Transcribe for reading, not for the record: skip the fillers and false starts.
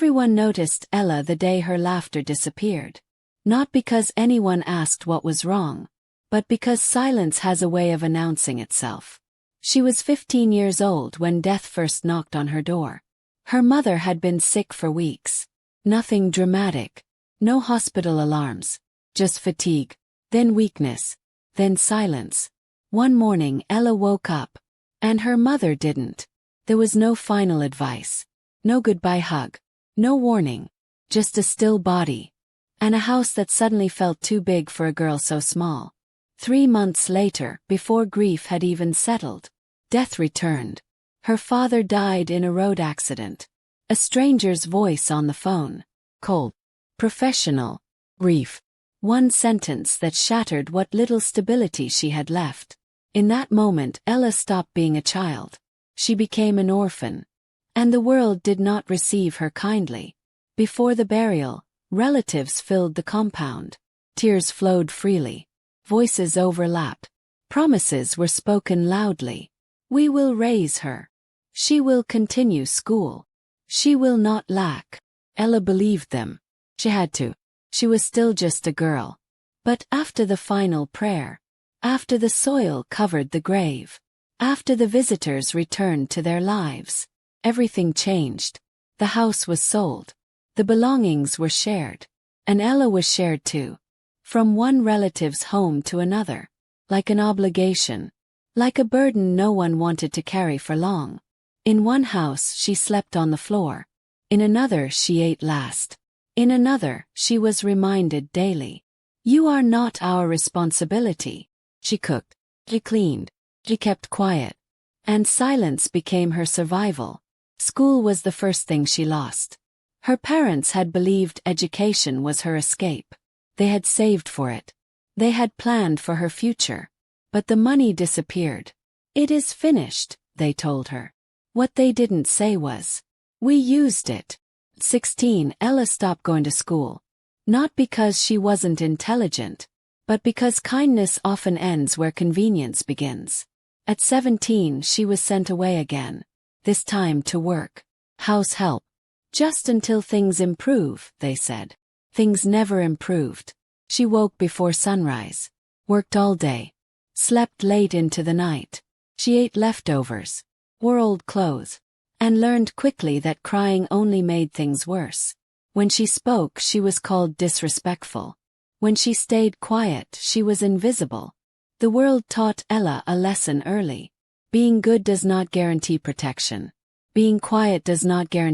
Everyone noticed Ella the day her laughter disappeared. Not because anyone asked what was wrong, but because silence has a way of announcing itself. She was 15 years old when death first knocked on her door. Her mother had been sick for weeks. Nothing dramatic. No hospital alarms. Just fatigue. Then weakness. Then silence. One morning Ella woke up. And her mother didn't. There was no final advice. No goodbye hug. No warning. Just a still body. And a house that suddenly felt too big for a girl so small. 3 months later, before grief had even settled, death returned. Her father died in a road accident. A stranger's voice on the phone. Cold. Professional. Brief. One sentence that shattered what little stability she had left. In that moment, Ella stopped being a child. She became an orphan. And the world did not receive her kindly. Before the burial, relatives filled the compound. Tears flowed freely. Voices overlapped. Promises were spoken loudly. We will raise her. She will continue school. She will not lack. Ella believed them. She had to. She was still just a girl. But after the final prayer, after the soil covered the grave, after the visitors returned to their lives, everything changed. The house was sold. The belongings were shared. And Ella was shared too. From one relative's home to another. Like an obligation. Like a burden no one wanted to carry for long. In one house she slept on the floor. In another she ate last. In another she was reminded daily. You are not our responsibility. She cooked. She cleaned. She kept quiet. And silence became her survival. School was the first thing she lost. Her parents had believed education was her escape. They had saved for it. They had planned for her future. But the money disappeared. It is finished, they told her. What they didn't say was, we used it. 16, Ella stopped going to school. Not because she wasn't intelligent, but because kindness often ends where convenience begins. At 17 she was sent away again. This time to work. House help. Just until things improve, they said. Things never improved. She woke before sunrise. Worked all day. Slept late into the night. She ate leftovers. Wore old clothes. And learned quickly that crying only made things worse. When she spoke, she was called disrespectful. When she stayed quiet, she was invisible. The world taught Ella a lesson early. Being good does not guarantee protection. Being quiet does not guarantee